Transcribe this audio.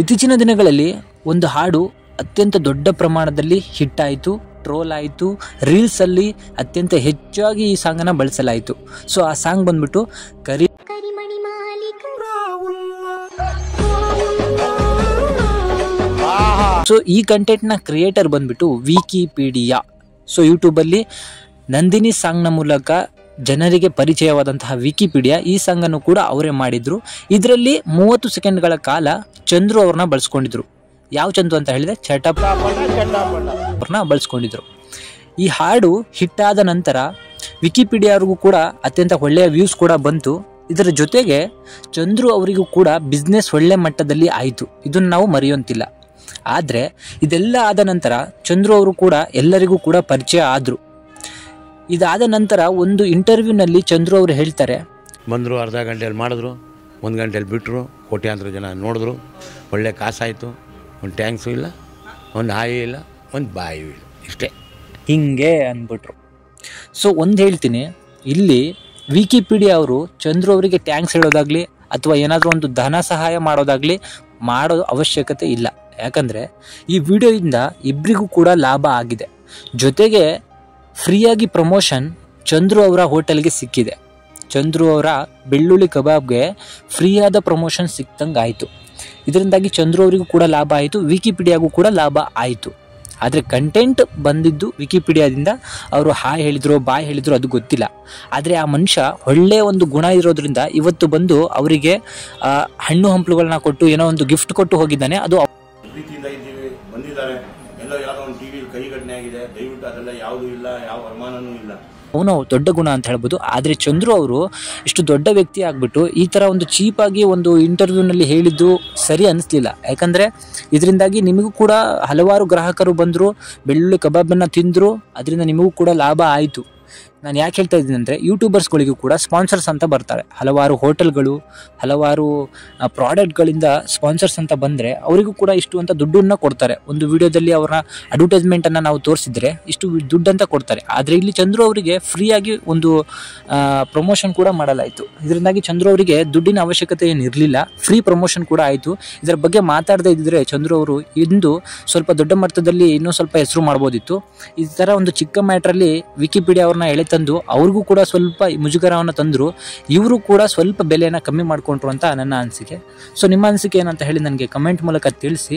ಇತ್ತೀಚಿನ ದಿನಗಳಲ್ಲಿ ಒಂದು ಹಾಡು ಅತ್ಯಂತ ದೊಡ್ಡ ಪ್ರಮಾಣದಲ್ಲಿ ಹಿಟ್ ಆಯಿತು, ಟ್ರೋಲ್ ಆಯಿತು, ರೀಲ್ಸಲ್ಲಿ ಅತ್ಯಂತ ಹೆಚ್ಚಾಗಿ ಈ ಸಾಂಗನ್ನು ಬಳಸಲಾಯಿತು. ಸೊ ಆ ಸಾಂಗ್ ಬಂದ್ಬಿಟ್ಟು ಸೊ ಈ ಕಂಟೆಂಟ್ನ ಕ್ರಿಯೇಟರ್ ಬಂದ್ಬಿಟ್ಟು ವಿಕಿಪೀಡಿಯಾ. ಸೊ ಯೂಟ್ಯೂಬಲ್ಲಿ ನಂದಿನಿ ಸಾಂಗ್ನ ಮೂಲಕ ಜನರಿಗೆ ಪರಿಚಯವಾದಂತಹ ವಿಕಿಪೀಡಿಯಾ ಈ ಸಾಂಗನ್ನು ಕೂಡ ಅವರೇ ಮಾಡಿದ್ರು. ಇದರಲ್ಲಿ 30 ಸೆಕೆಂಡ್ಗಳ ಕಾಲ ಚಂದ್ರು ಅವ್ರನ್ನ ಬಳಸ್ಕೊಂಡಿದ್ರು. ಯಾವ ಚಂದ್ರು ಅಂತ ಹೇಳಿದ್ರೆ ಚಟಪ ಅವ್ರನ್ನ ಬಳಸ್ಕೊಂಡಿದ್ರು. ಈ ಹಾಡು ಹಿಟ್ಟಾದ ನಂತರ ವಿಕಿಪೀಡಿಯಾವ್ರಿಗೂ ಕೂಡ ಅತ್ಯಂತ ಒಳ್ಳೆಯ ವ್ಯೂಸ್ ಕೂಡ ಬಂತು. ಇದರ ಜೊತೆಗೆ ಚಂದ್ರು ಅವರಿಗೂ ಕೂಡ ಬಿಸ್ನೆಸ್ ಒಳ್ಳೆ ಮಟ್ಟದಲ್ಲಿ ಆಯಿತು. ಇದನ್ನು ನಾವು ಮರೆಯುವಂತಿಲ್ಲ. ಆದರೆ ಇದೆಲ್ಲ ಆದ ನಂತರ ಚಂದ್ರು ಅವರು ಕೂಡ ಎಲ್ಲರಿಗೂ ಕೂಡ ಪರಿಚಯ ಆದರು. ಇದಾದ ನಂತರ ಒಂದು ಇಂಟರ್ವ್ಯೂನಲ್ಲಿ ಚಂದ್ರು ಅವರು ಹೇಳ್ತಾರೆ, ಬಂದರು, ಅರ್ಧ ಗಂಟೆಯಲ್ಲಿ ಮಾಡಿದ್ರು, 1 ಗಂಟೆಯಲ್ಲಿ ಬಿಟ್ಟರು, ಕೋಟ್ಯಾಂತರ ಜನ ನೋಡಿದ್ರು, ಒಳ್ಳೆ ಕಾಸಾಯಿತು, ಒಂದು ಟ್ಯಾಂಕ್ಸು ಇಲ್ಲ, ಒಂದು ಹಾಯಿ ಇಲ್ಲ, ಒಂದು ಬಾಯಿ ಇಲ್ಲ, ಇಷ್ಟೇ ಹಿಂಗೆ ಅಂದ್ಬಿಟ್ರು. ಸೊ ಒಂದು ಹೇಳ್ತೀನಿ, ಇಲ್ಲಿ ವಿಕಿಪೀಡಿಯಾ ಅವರು ಚಂದ್ರು ಅವರಿಗೆ ಟ್ಯಾಂಕ್ಸ್ ಹೇಳೋದಾಗಲಿ ಅಥವಾ ಏನಾದರೂ ಒಂದು ಧನ ಸಹಾಯ ಮಾಡೋದಾಗಲಿ ಮಾಡೋ ಅವಶ್ಯಕತೆ ಇಲ್ಲ. ಯಾಕಂದರೆ ಈ ವಿಡಿಯೋಯಿಂದ ಇಬ್ಬರಿಗೂ ಕೂಡ ಲಾಭ ಆಗಿದೆ. ಜೊತೆಗೆ ಫ್ರೀಯಾಗಿ ಪ್ರಮೋಷನ್ ಚಂದ್ರು ಅವರ ಹೋಟೆಲ್ಗೆ ಸಿಕ್ಕಿದೆ. ಚಂದ್ರು ಅವರ ಬೆಳ್ಳುಳ್ಳಿ ಕಬಾಬ್ಗೆ ಫ್ರೀಯಾದ ಪ್ರಮೋಷನ್ ಸಿಕ್ತಂಗೆ ಆಯಿತು. ಇದರಿಂದಾಗಿ ಚಂದ್ರು ಅವರಿಗೂ ಕೂಡ ಲಾಭ ಆಯಿತು, ವಿಕಿಪೀಡಿಯಾಗೂ ಕೂಡ ಲಾಭ ಆಯಿತು. ಆದರೆ ಕಂಟೆಂಟ್ ಬಂದಿದ್ದು ವಿಕಿಪೀಡಿಯಾದಿಂದ. ಅವರು ಹಾಯ್ ಹೇಳಿದ್ರು, ಬಾಯ್ ಹೇಳಿದ್ರು, ಅದು ಗೊತ್ತಿಲ್ಲ. ಆದರೆ ಆ ಮನುಷ್ಯ ಒಳ್ಳೆಯ ಒಂದು ಗುಣ ಇರೋದ್ರಿಂದ ಇವತ್ತು ಬಂದು ಅವರಿಗೆ ಹಣ್ಣು ಹಂಪಲುಗಳನ್ನ ಕೊಟ್ಟು ಏನೋ ಒಂದು ಗಿಫ್ಟ್ ಕೊಟ್ಟು ಹೋಗಿದ್ದಾನೆ. ಅದು ಪ್ರೀತಿಯಿಂದ ಇದ್ದೀವಿ, ಬಂದಿದ್ದಾರೆ, ಎಲ್ಲೋ ಯಾವುದೋ ಒಂದು ಟಿವಿಲಿ ಕೈಘಟನೆ ಆಗಿದೆ, ದಯವಿಟ್ಟು ಅದೆಲ್ಲ ಯಾವುದೂ ಇಲ್ಲ, ಯಾವ ಅನುಮಾನನೂ ಇಲ್ಲ. ಅವನು ದೊಡ್ಡ ಗುಣ ಅಂತ ಹೇಳ್ಬೋದು. ಆದರೆ ಚಂದ್ರು ಅವರು ಇಷ್ಟು ದೊಡ್ಡ ವ್ಯಕ್ತಿ ಆಗಿಬಿಟ್ಟು ಈ ಥರ ಒಂದು ಚೀಪಾಗಿ ಒಂದು ಇಂಟರ್ವ್ಯೂನಲ್ಲಿ ಹೇಳಿದ್ದು ಸರಿ ಅನ್ನಿಸ್ಲಿಲ್ಲ. ಯಾಕಂದರೆ ಇದರಿಂದಾಗಿ ನಿಮಗೂ ಕೂಡ ಹಲವಾರು ಗ್ರಾಹಕರು ಬಂದರು, ಬೆಳ್ಳುಳ್ಳಿ ಕಬಾಬನ್ನು ತಿಂದರು, ಅದರಿಂದ ನಿಮಗೂ ಕೂಡ ಲಾಭ ಆಯಿತು. ನಾನು ಯಾಕೆ ಹೇಳ್ತಾ ಇದ್ದೀನಿ ಅಂದರೆ, ಯೂಟ್ಯೂಬರ್ಸ್ಗಳಿಗೂ ಕೂಡ ಸ್ಪಾನ್ಸರ್ಸ್ ಅಂತ ಬರ್ತಾರೆ. ಹಲವಾರು ಹೋಟೆಲ್ಗಳು, ಹಲವಾರು ಪ್ರಾಡಕ್ಟ್ಗಳಿಂದ ಸ್ಪಾನ್ಸರ್ಸ್ ಅಂತ ಬಂದರೆ ಅವರಿಗೂ ಕೂಡ ಇಷ್ಟು ಅಂತ ದುಡ್ಡನ್ನು ಕೊಡ್ತಾರೆ. ಒಂದು ವಿಡಿಯೋದಲ್ಲಿ ಅವರ ಅಡ್ವರ್ಟೈಸ್ಮೆಂಟನ್ನು ನಾವು ತೋರಿಸಿದ್ರೆ ಇಷ್ಟು ದುಡ್ಡಂತ ಕೊಡ್ತಾರೆ. ಆದರೆ ಇಲ್ಲಿ ಚಂದ್ರು ಅವರಿಗೆ ಫ್ರೀಯಾಗಿ ಒಂದು ಪ್ರಮೋಷನ್ ಕೂಡ ಮಾಡಲಾಯಿತು. ಇದರಿಂದಾಗಿ ಚಂದ್ರು ಅವರಿಗೆ ದುಡ್ಡಿನ ಅವಶ್ಯಕತೆ ಏನಿರಲಿಲ್ಲ, ಫ್ರೀ ಪ್ರಮೋಷನ್ ಕೂಡ ಆಯಿತು. ಇದರ ಬಗ್ಗೆ ಮಾತಾಡದೇ ಇದ್ದರೆ ಚಂದ್ರು ಅವರು ಇಂದು ಸ್ವಲ್ಪ ದೊಡ್ಡ ಮಟ್ಟದಲ್ಲಿ ಇನ್ನೂ ಸ್ವಲ್ಪ ಹೆಸರು ಮಾಡ್ಬೋದಿತ್ತು. ಈ ಥರ ಒಂದು ಚಿಕ್ಕ ಮ್ಯಾಟ್ರಲ್ಲಿ ವಿಕಿಪೀಡಿಯಾ ಅವ್ರನ್ನ ಎಳೆತಂದು ಅವ್ರಿಗೂ ಕೂಡ ಸ್ವಲ್ಪ ಮುಜುಗರವನ್ನು ತಂದರು. ಇವರು ಕೂಡ ಸ್ವಲ್ಪ ಬೆಲೆಯನ್ನು ಕಮ್ಮಿ ಮಾಡಿಕೊಂಡ್ರು ಅಂತ ನನ್ನ ಅನಿಸಿಕೆ. ಸೊ ನಿಮ್ಮ ಅನಿಸಿಕೆ ಏನಂತ ಹೇಳಿ ನನಗೆ ಕಮೆಂಟ್ ಮೂಲಕ ತಿಳಿಸಿ.